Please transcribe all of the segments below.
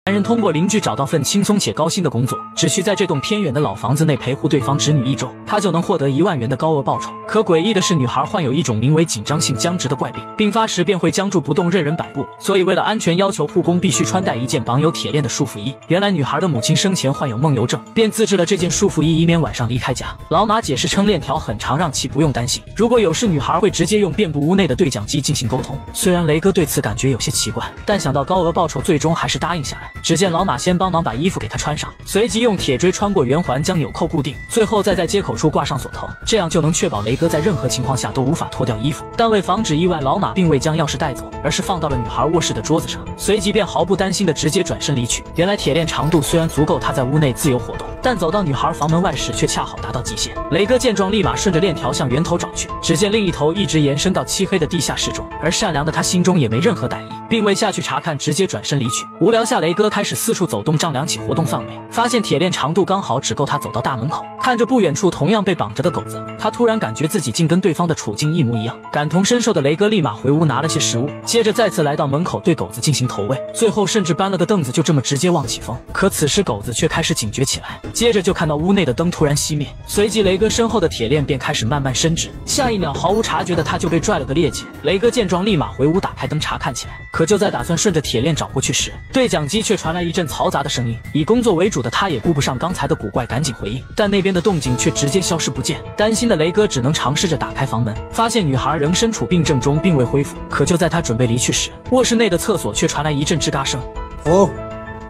男人通过邻居找到份轻松且高薪的工作，只需在这栋偏远的老房子内陪护对方侄女1周，他就能获得1万元的高额报酬。可诡异的是，女孩患有一种名为紧张性僵直的怪病，病发时便会僵住不动，任人摆布。所以为了安全，要求护工必须穿戴一件绑有铁链的束缚衣。原来女孩的母亲生前患有梦游症，便自制了这件束缚衣，以免晚上离开家。老马解释称，链条很长，让其不用担心。如果有事，女孩会直接用遍布屋内的对讲机进行沟通。虽然雷哥对此感觉有些奇怪，但想到高额报酬，最终还是答应下来。只见老马先帮忙把衣服给他穿上，随即用铁锥穿过圆环将纽扣固定，最后再在接口处挂上锁头，这样就能确保雷哥在任何情况下都无法脱掉衣服。但为防止意外，老马并未将钥匙带走，而是放到了女孩卧室的桌子上，随即便毫不担心的直接转身离去。原来铁链长度虽然足够他在屋内自由活动，但走到女孩房门外时却恰好达到极限。雷哥见状，立马顺着链条向源头找去，只见另一头一直延伸到漆黑的地下室中，而善良的他心中也没任何歹意，并未下去查看，直接转身离去。无聊下，雷哥开始四处走动，丈量起活动范围，发现铁链长度刚好只够他走到大门口。看着不远处同样被绑着的狗子，他突然感觉自己竟跟对方的处境一模一样。感同身受的雷哥立马回屋拿了些食物，接着再次来到门口对狗子进行投喂，最后甚至搬了个凳子，就这么直接望起风。可此时狗子却开始警觉起来，接着就看到屋内的灯突然熄灭，随即雷哥身后的铁链便开始慢慢伸直，下一秒毫无察觉的他就被拽了个趔趄。雷哥见状立马回屋打开灯查看起来，可就在打算顺着铁链找过去时，对讲机却传来一阵嘈杂的声音。以工作为主的他也顾不上刚才的古怪，赶紧回应，但那边的动静却直接消失不见。担心的雷哥只能尝试着打开房门，发现女孩仍身处病症中，并未恢复。可就在他准备离去时，卧室内的厕所却传来一阵吱嘎声。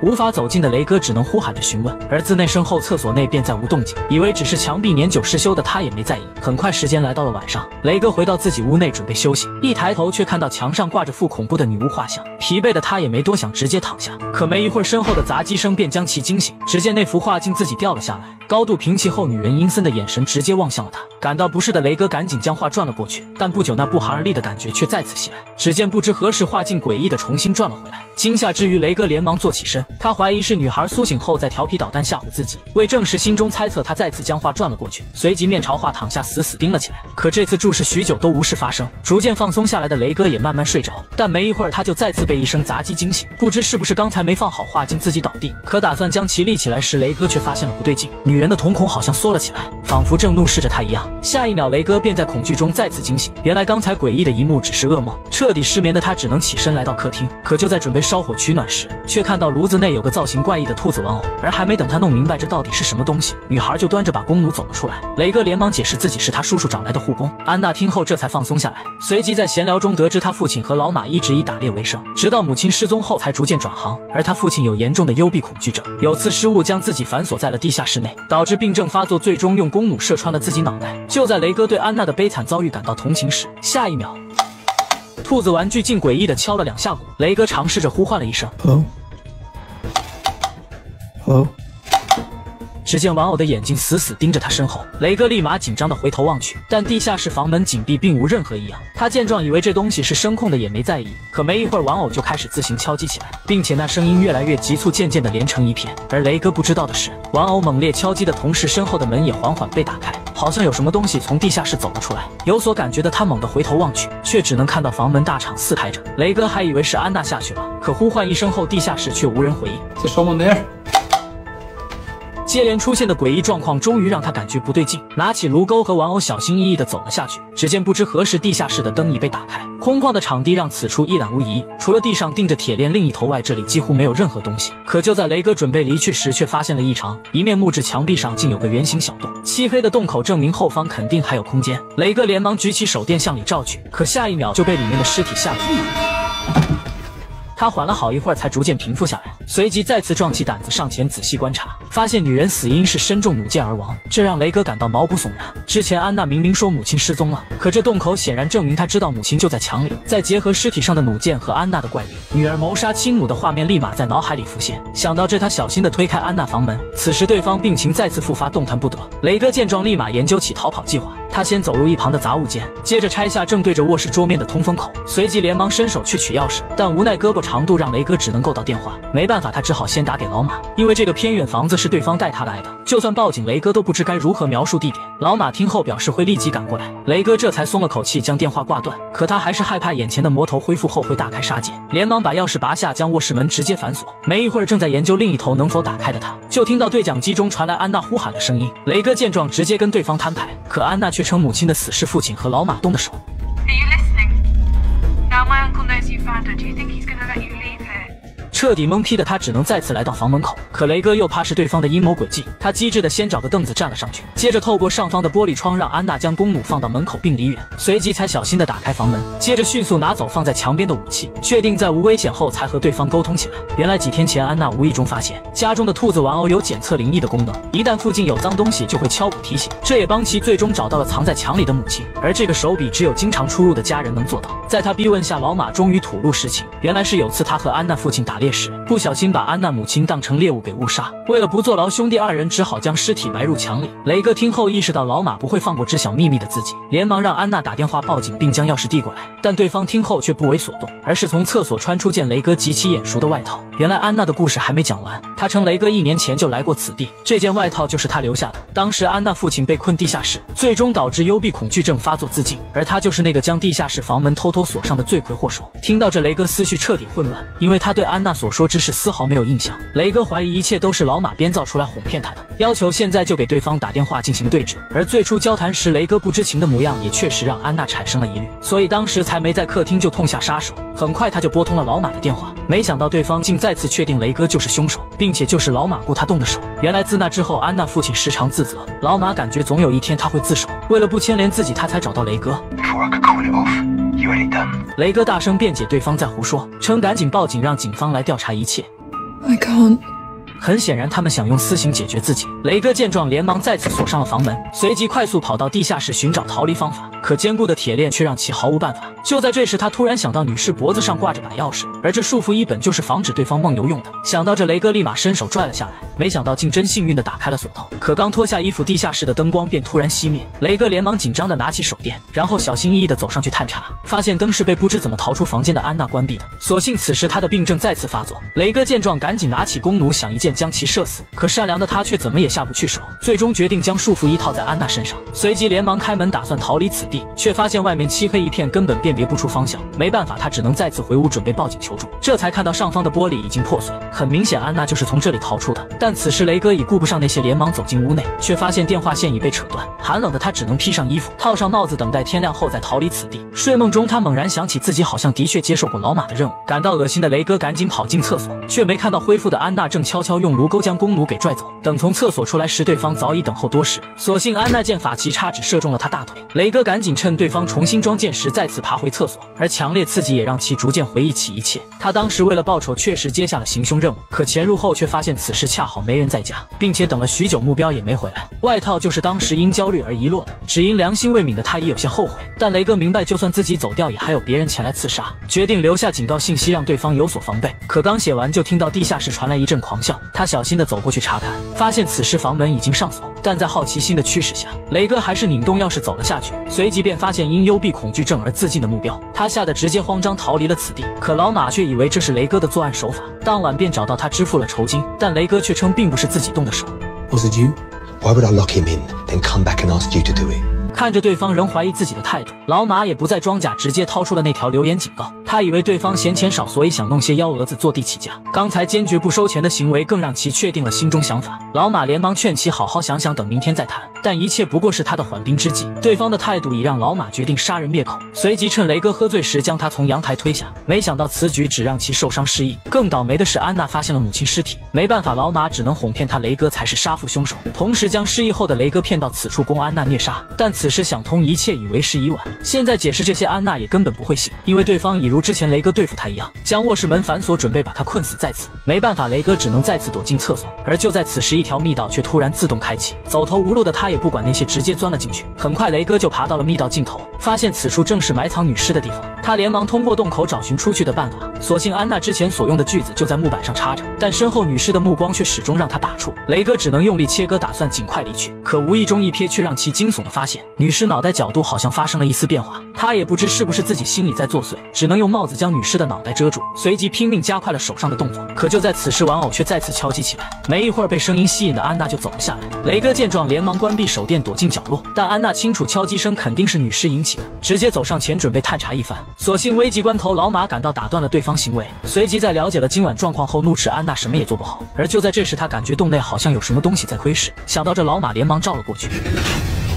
无法走近的雷哥只能呼喊着询问，而自那声后，厕所内便再无动静。以为只是墙壁年久失修的他也没在意。很快时间来到了晚上，雷哥回到自己屋内准备休息，一抬头却看到墙上挂着副恐怖的女巫画像。疲惫的他也没多想，直接躺下。可没一会儿，身后的砸击声便将其惊醒。只见那幅画竟自己掉了下来，高度平齐后，女人阴森的眼神直接望向了他。感到不适的雷哥赶紧将画转了过去，但不久那不寒而栗的感觉却再次袭来。只见不知何时画竟诡异的重新转了回来。惊吓之余，雷哥连忙坐起身，他怀疑是女孩苏醒后再调皮捣蛋吓唬自己。为证实心中猜测，他再次将画转了过去，随即面朝画躺下死死盯了起来。可这次注视许久都无事发生，逐渐放松下来的雷哥也慢慢睡着。但没一会儿，他就再次被一声砸击惊醒，不知是不是刚才没放好画竟自己倒地。可打算将其立起来时，雷哥却发现了不对劲，女人的瞳孔好像缩了起来，仿佛正怒视着他一样。下一秒，雷哥便在恐惧中再次惊醒。原来刚才诡异的一幕只是噩梦，彻底失眠的他只能起身来到客厅。可就在准备烧火取暖时，却看到炉子内有个造型怪异的兔子玩偶，而还没等他弄明白这到底是什么东西，女孩就端着把弓弩走了出来。雷哥连忙解释自己是他叔叔找来的护工。安娜听后这才放松下来，随即在闲聊中得知他父亲和老马一直以打猎为生，直到母亲失踪后才逐渐转行。而他父亲有严重的幽闭恐惧症，有次失误将自己反锁在了地下室内，导致病症发作，最终用弓弩射穿了自己脑袋。就在雷哥对安娜的悲惨遭遇感到同情时，下一秒兔子玩具竟诡异地敲了2下鼓。雷哥尝试着呼唤了一声只见玩偶的眼睛死死盯着他身后，雷哥立马紧张地回头望去，但地下室房门紧闭，并无任何异样。他见状以为这东西是声控的，也没在意。可没一会儿，玩偶就开始自行敲击起来，并且那声音越来越急促，渐渐地连成一片。而雷哥不知道的是，玩偶猛烈敲击的同时，身后的门也缓缓被打开，好像有什么东西从地下室走了出来。有所感觉的他猛地回头望去，却只能看到房门大敞四开着。雷哥还以为是安娜下去了，可呼唤一声后，地下室却无人回应。接连出现的诡异状况终于让他感觉不对劲，拿起炉钩和玩偶小心翼翼地走了下去。只见不知何时，地下室的灯已被打开，空旷的场地让此处一览无遗，除了地上钉着铁链另一头外，这里几乎没有任何东西。可就在雷哥准备离去时，却发现了异常，一面木质墙壁上竟有个圆形小洞，漆黑的洞口证明后方肯定还有空间。雷哥连忙举起手电向里照去，可下一秒就被里面的尸体吓了一跳。他缓了好一会儿才逐渐平复下来，随即再次壮起胆子上前仔细观察，发现女人死因是身中弩箭而亡，这让雷哥感到毛骨悚然。之前安娜明明说母亲失踪了，可这洞口显然证明她知道母亲就在墙里。再结合尸体上的弩箭和安娜的怪病，女儿谋杀亲母的画面立马在脑海里浮现。想到这，他小心地推开安娜房门。此时对方病情再次复发，动弹不得。雷哥见状立马研究起逃跑计划。他先走入一旁的杂物间，接着拆下正对着卧室桌面的通风口，随即连忙伸手去取钥匙，但无奈胳膊长度让雷哥只能够到电话。没办法，他只好先打给老马，因为这个偏远房子是对方带他来的，就算报警，雷哥都不知该如何描述地点。老马听后表示会立即赶过来，雷哥这才松了口气，将电话挂断。可他还是害怕眼前的魔头恢复后会大开杀戒，连忙把钥匙拔下，将卧室门直接反锁。没一会儿，正在研究另一头能否打开的他，就听到对讲机中传来安娜呼喊的声音。雷哥见状，直接跟对方摊牌，可安娜却称母亲的死是父亲和老马动的手。彻底懵批的他只能再次来到房门口，可雷哥又怕是对方的阴谋诡计，他机智的先找个凳子站了上去，接着透过上方的玻璃窗让安娜将弓弩放到门口并离远，随即才小心的打开房门，接着迅速拿走放在墙边的武器，确定在无危险后才和对方沟通起来。原来几天前安娜无意中发现家中的兔子玩偶有检测灵异的功能，一旦附近有脏东西就会敲鼓提醒，这也帮其最终找到了藏在墙里的母亲，而这个手笔只有经常出入的家人能做到。在他逼问下，老马终于吐露实情，原来是有次他和安娜父亲打猎时不小心把安娜母亲当成猎物给误杀，为了不坐牢，兄弟二人只好将尸体埋入墙里。雷哥听后意识到老马不会放过知晓秘密的自己，连忙让安娜打电话报警，并将钥匙递过来，但对方听后却不为所动，而是从厕所穿出件雷哥极其眼熟的外套。原来安娜的故事还没讲完，她称雷哥1年前就来过此地，这件外套就是他留下的。当时安娜父亲被困地下室，最终导致幽闭恐惧症发作自尽，而他就是那个将地下室房门偷偷锁上的罪魁祸首。听到这，雷哥思绪彻底混乱，因为他对安娜所说之事丝毫没有印象。雷哥怀疑一切都是老马编造出来哄骗他的，要求现在就给对方打电话进行对质。而最初交谈时雷哥不知情的模样也确实让安娜产生了疑虑，所以当时才没在客厅就痛下杀手。很快他就拨通了老马的电话，没想到对方竟再次确定雷哥就是凶手，并且就是老马雇他动的手。原来自那之后，安娜父亲时常自责，老马感觉总有一天他会自首，为了不牵连自己，他才找到雷哥。雷哥大声辩解对方在胡说，称赶紧报警让警方来调查一切。I can't。很显然，他们想用私刑解决自己。雷哥见状，连忙再次锁上了房门，随即快速跑到地下室寻找逃离方法。可坚固的铁链却让其毫无办法。就在这时，他突然想到女士脖子上挂着把钥匙，而这束缚衣本就是防止对方梦游用的。想到这，雷哥立马伸手拽了下来，没想到竟真幸运地打开了锁头。可刚脱下衣服，地下室的灯光便突然熄灭。雷哥连忙紧张地拿起手电，然后小心翼翼地走上去探查，发现灯是被不知怎么逃出房间的安娜关闭的。所幸此时她的病症再次发作。雷哥见状，赶紧拿起弓弩想一箭将其射死，可善良的他却怎么也下不去手，最终决定将束缚衣套在安娜身上，随即连忙开门打算逃离此地，却发现外面漆黑一片，根本辨别不出方向。没办法，他只能再次回屋准备报警求助，这才看到上方的玻璃已经破碎，很明显安娜就是从这里逃出的。但此时雷哥已顾不上那些，连忙走进屋内，却发现电话线已被扯断。寒冷的他只能披上衣服，套上帽子，等待天亮后再逃离此地。睡梦中他猛然想起自己好像的确接受过老马的任务，感到恶心的雷哥赶紧跑进厕所，却没看到恢复的安娜正悄悄用炉钩将弓弩给拽走。等从厕所出来时，对方早已等候多时，所幸安娜见法器差只射中了他大腿。雷哥赶紧趁对方重新装箭时再次爬回厕所，而强烈刺激也让其逐渐回忆起一切。他当时为了报仇确实接下了行凶任务，可潜入后却发现此时恰好没人在家，并且等了许久目标也没回来。外套就是当时因焦虑而遗落的，只因良心未泯的他已有些后悔。但雷哥明白就算自己走掉也还有别人前来刺杀，决定留下警告信息让对方有所防备。可刚写完就听到地下室传来一阵狂笑，他小心地走过去查看，发现此时房门已经上锁，但在好奇心的驱使下，雷哥还是拧动钥匙走了下去，随即便发现因幽闭恐惧症而自尽的目标，他吓得直接慌张逃离了此地。可老马却以为这是雷哥的作案手法，当晚便找到他支付了酬金，但雷哥却称并不是自己动的手。 Was it you? Why would I lock him in, then come back and ask you to do it? 看着对方仍怀疑自己的态度，老马也不再装假，直接掏出了那条留言警告。他以为对方嫌钱少，所以想弄些幺蛾子坐地起价。刚才坚决不收钱的行为更让其确定了心中想法。老马连忙劝其好好想想，等明天再谈。但一切不过是他的缓兵之计。对方的态度已让老马决定杀人灭口，随即趁雷哥喝醉时将他从阳台推下。没想到此举只让其受伤失忆。更倒霉的是，安娜发现了母亲尸体。没办法，老马只能哄骗他雷哥才是杀父凶手，同时将失忆后的雷哥骗到此处供安娜虐杀。但此时想通一切已为时已晚。现在解释这些，安娜也根本不会信，因为对方已如之前雷哥对付他一样，将卧室门反锁，准备把他困死在此。没办法，雷哥只能再次躲进厕所。而就在此时，一条密道却突然自动开启，走投无路的他也不管那些，直接钻了进去。很快，雷哥就爬到了密道尽头，发现此处正是埋藏女尸的地方。他连忙通过洞口找寻出去的办法，所幸安娜之前所用的锯子就在木板上插着，但身后女尸的目光却始终让他打怵。雷哥只能用力切割，打算尽快离去，可无意中一瞥，却让其惊悚的发现，女尸脑袋角度好像发生了一丝变化。他也不知是不是自己心里在作祟，只能用帽子将女尸的脑袋遮住，随即拼命加快了手上的动作。可就在此时，玩偶却再次敲击起来。没一会儿，被声音吸引的安娜就走了下来。雷哥见状，连忙关闭手电，躲进角落。但安娜清楚敲击声肯定是女尸引起的，直接走上前准备探查一番。所幸危急关头，老马赶到打断了对方行为，随即在了解了今晚状况后，怒斥安娜什么也做不好。而就在这时，他感觉洞内好像有什么东西在窥视，想到这，老马连忙照了过去。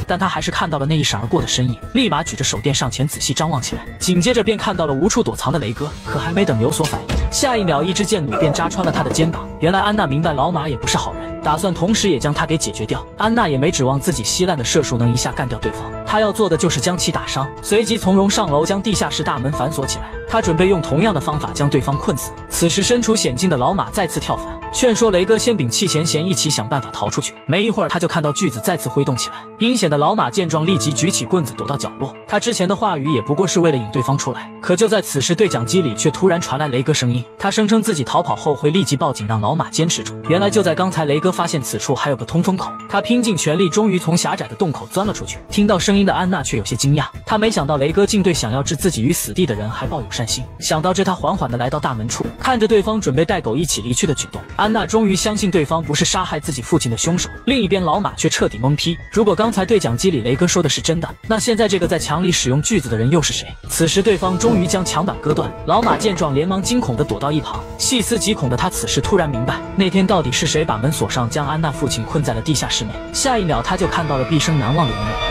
但他还是看到了那一闪而过的身影，立马举着手电上前仔细张望起来，紧接着便看到了无处躲藏的雷哥。可还没等有所反应，下一秒一支箭弩便扎穿了他的肩膀。原来安娜明白老马也不是好人，打算同时也将他给解决掉。安娜也没指望自己稀烂的射术能一下干掉对方，她要做的就是将其打伤，随即从容上楼将地下室大门反锁起来。他准备用同样的方法将对方困死。此时身处险境的老马再次跳反，劝说雷哥先摒弃前嫌，一起想办法逃出去。没一会儿，他就看到锯子再次挥动起来。阴险的老马见状，立即举起棍子躲到角落。他之前的话语也不过是为了引对方出来。可就在此时，对讲机里却突然传来雷哥声音，他声称自己逃跑后会立即报警，让老马坚持住。原来就在刚才，雷哥发现此处还有个通风口，他拼尽全力，终于从狭窄的洞口钻了出去。听到声音的安娜却有些惊讶，她没想到雷哥竟对想要置自己于死地的人还抱有善心。想到这，他缓缓地来到大门处，看着对方准备带狗一起离去的举动，安娜终于相信对方不是杀害自己父亲的凶手。另一边，老马却彻底懵批，如果刚才对讲机里雷哥说的是真的，那现在这个在墙里使用锯子的人又是谁？此时对方终于将墙板割断，老马见状连忙惊恐地躲到一旁。细思极恐的他此时突然明白，那天到底是谁把门锁上，将安娜父亲困在了地下室内。下一秒，他就看到了毕生难忘的一幕。